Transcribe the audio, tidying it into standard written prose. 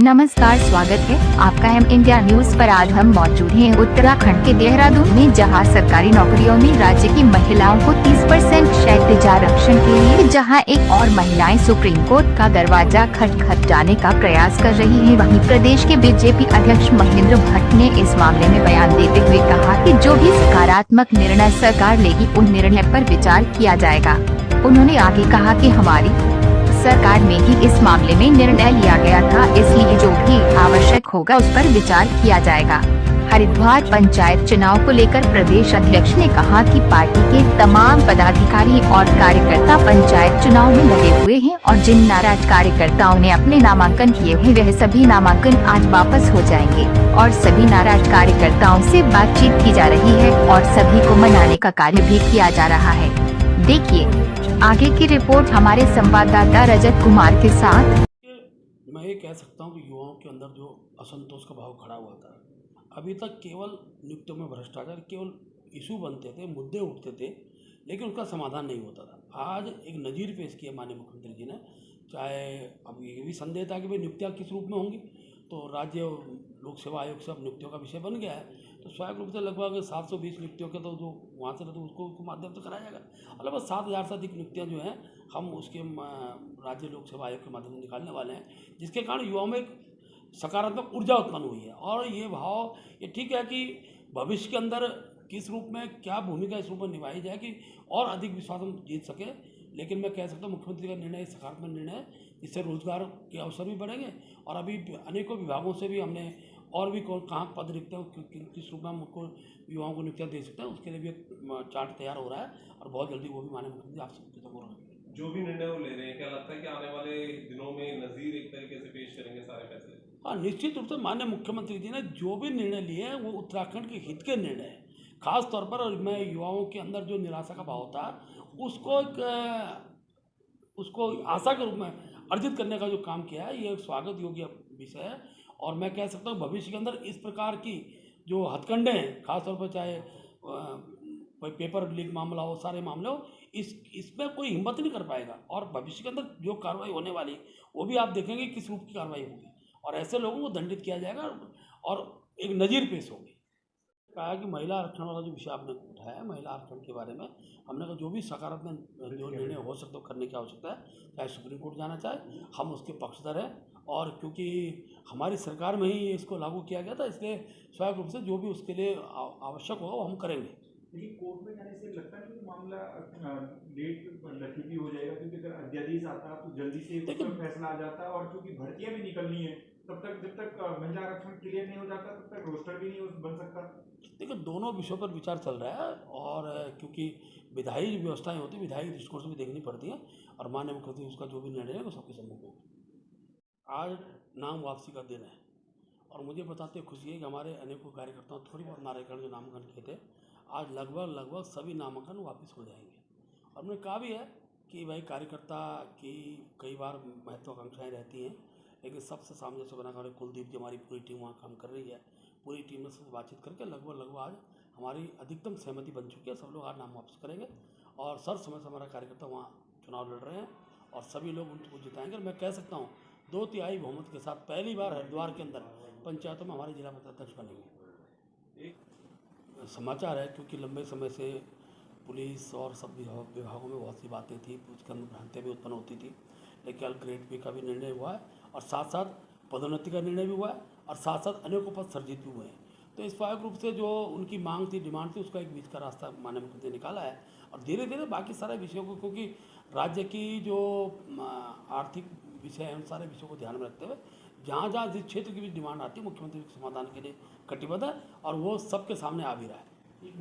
नमस्कार, स्वागत है आपका एम इंडिया न्यूज पर। आज हम मौजूद हैं उत्तराखंड के देहरादून में, जहां सरकारी नौकरियों में राज्य की महिलाओं को 30% क्षैतिज आरक्षण के लिए जहां एक और महिलाएं सुप्रीम कोर्ट का दरवाजा खटखटाने का प्रयास कर रही हैं। वहीं प्रदेश के बीजेपी अध्यक्ष महेंद्र भट्ट ने इस मामले में बयान देते हुए कहा कि जो भी सकारात्मक निर्णय सरकार लेगी उन निर्णय पर विचार किया जाएगा। उन्होंने आगे कहा कि हमारी सरकार में ही इस मामले में निर्णय लिया गया था, इसलिए जो भी आवश्यक होगा उस पर विचार किया जाएगा। हरिद्वार पंचायत चुनाव को लेकर प्रदेश अध्यक्ष ने कहा कि पार्टी के तमाम पदाधिकारी और कार्यकर्ता पंचायत चुनाव में लगे हुए हैं और जिन नाराज कार्यकर्ताओं ने अपने नामांकन किए हैं वह सभी नामांकन आज वापस हो जाएंगे और सभी नाराज कार्यकर्ताओं से बातचीत की जा रही है और सभी को मनाने का कार्य भी किया जा रहा है। देखिए आगे की रिपोर्ट हमारे संवाददाता रजत कुमार के साथ। मैं ये कह सकता हूँ कि युवाओं के अंदर जो असंतोष का भाव खड़ा हुआ था, अभी तक केवल नियुक्तियों में भ्रष्टाचार केवल इशू बनते थे, मुद्दे उठते थे, लेकिन उसका समाधान नहीं होता था। आज एक नज़ीर पेश किया माननीय मुख्यमंत्री जी ने, चाहे अब ये भी संदेह था कि भाई नियुक्तियाँ किस रूप में होंगी, तो राज्य लोक सेवा आयोग से अब नियुक्तियों का विषय बन गया है। तो स्वाभाविक रूप से लगभग 720 नियुक्तियों के तो जो वहाँ से तो उसको माध्यम से कराया जाएगा और लगभग 7000 से अधिक नियुक्तियाँ जो हैं हम उसके राज्य लोक सेवा आयोग के माध्यम से निकालने वाले हैं, जिसके कारण युवाओं में एक सकारात्मक ऊर्जा उत्पन्न हुई है। और ये भाव ये ठीक है कि भविष्य के अंदर किस रूप में क्या भूमिका इस रूप में निभाई जाए कि और अधिक विश्वास हम जीत सके। लेकिन मैं कह सकता हूँ मुख्यमंत्री का निर्णय सकारात्मक निर्णय है, जिससे रोजगार के अवसर भी बढ़ेंगे और अभी अनेकों विभागों से भी हमने और भी कहाँ पद रिक्त है किस रूप में हम उनको युवाओं को नियुक्तियाँ दे सकते हैं, उसके लिए भी एक चार्ट तैयार हो रहा है और बहुत जल्दी वो भी माननीय मुख्यमंत्री आप सबके तक हो रहा है। जो भी निर्णय वो ले रहे हैं, क्या लगता है कि आने वाले दिनों में नज़ीर एक तरीके से पेश करेंगे सारे फैसले? हाँ, निश्चित रूप से माननीय मुख्यमंत्री जी ने जो भी निर्णय लिए हैं वो उत्तराखंड के हित के निर्णय हैं। खास तौर पर मैं युवाओं के अंदर जो निराशा का भाव था उसको आशा के रूप में अर्जित करने का जो काम किया है, ये स्वागत योग्य विषय है। और मैं कह सकता हूँ भविष्य के अंदर इस प्रकार की जो हथकंडे हैं, खासतौर पर चाहे कोई पेपर लीक मामला हो, सारे मामले हो, इसमें कोई हिम्मत नहीं कर पाएगा। और भविष्य के अंदर जो कार्रवाई होने वाली वो भी आप देखेंगे किस रूप की कार्रवाई होगी और ऐसे लोगों को दंडित किया जाएगा और एक नज़ीर पेश होगी। कहा कि महिला आरक्षण वाला जो विषय आपने उठाया, महिला आरक्षण के बारे में हमने कहा जो भी सकारात्मक जो निर्णय हो सकता है करने की आवश्यकता है, चाहे सुप्रीम कोर्ट जाना चाहे, हम उसके पक्षधर हैं। और क्योंकि हमारी सरकार में ही इसको लागू किया गया था, इसलिए स्वाभाविक रूप से जो भी उसके लिए आवश्यक होगा वो हम करेंगे। लेकिन कोर्ट में जाने से लगता है कि मामला लेट लखीली हो जाएगा, क्योंकि अगर अध्यादेश आता तो जल्दी से फैसला आ जाता है और क्योंकि भर्तियां भी निकलनी है, तब तक जब तक महिला आरक्षण क्लियर नहीं हो जाता तब तक रोस्टर भी नहीं बन सकता। देखिए दोनों विषयों पर विचार चल रहा है और क्योंकि विधायी व्यवस्थाएं होती हैं, विधायी दृष्टिकोण से भी देखनी पड़ती हैं और माननीय मुख्यमंत्री उसका जो भी निर्णय है वो सबके सम्मुख होगा। आज नाम वापसी का दिन है और मुझे बताते खुशी है कि हमारे अनेकों कार्यकर्ताओं थोड़ी बहुत नारायण जो नामांकन किए थे, आज लगभग सभी नामांकन वापस हो जाएंगे। और हमने कहा भी है कि भाई कार्यकर्ता की कई बार महत्वाकांक्षाएँ रहती हैं, लेकिन सबसे सामने से बनाकर कुलदीप जी हमारी पूरी टीम वहाँ काम कर रही है, पूरी टीम ने सबसे बातचीत करके लगभग आज हमारी अधिकतम सहमति बन चुकी है। सब लोग आज नाम वापस करेंगे और सर समय से हमारा कार्यकर्ता वहाँ चुनाव लड़ रहे हैं और सभी लोग उनको जिताएंगे। मैं कह सकता हूँ 2/3 बहुमत के साथ पहली बार हरिद्वार के अंदर पंचायतों में हमारे जिला पंचायत अध्यक्ष बनेंगे। एक समाचार है क्योंकि लंबे समय से पुलिस और सब विभागों में बहुत सी बातें थी, उसके अंदर भ्रांतियाँ भी उत्पन्न होती थी, लेकिन कल ग्रेड पे का भी निर्णय हुआ है और साथ साथ पदोन्नति का निर्णय भी हुआ है और साथ साथ अनेकों पद सर्जित भी हुए हैं। तो इस स्वाभाविक रूप से जो उनकी मांग थी, डिमांड थी, उसका एक बीच का रास्ता माननीय मुख्यमंत्री ने निकाला है और धीरे धीरे बाकी सारे विषयों को, क्योंकि राज्य की जो आर्थिक विषय हैं उन सारे विषयों को ध्यान में रखते हुए जहाँ जहाँ जिस क्षेत्र की भी डिमांड आती है मुख्यमंत्री के समाधान के लिए कटिबद्ध है और वो सबके सामने आ भी रहा है।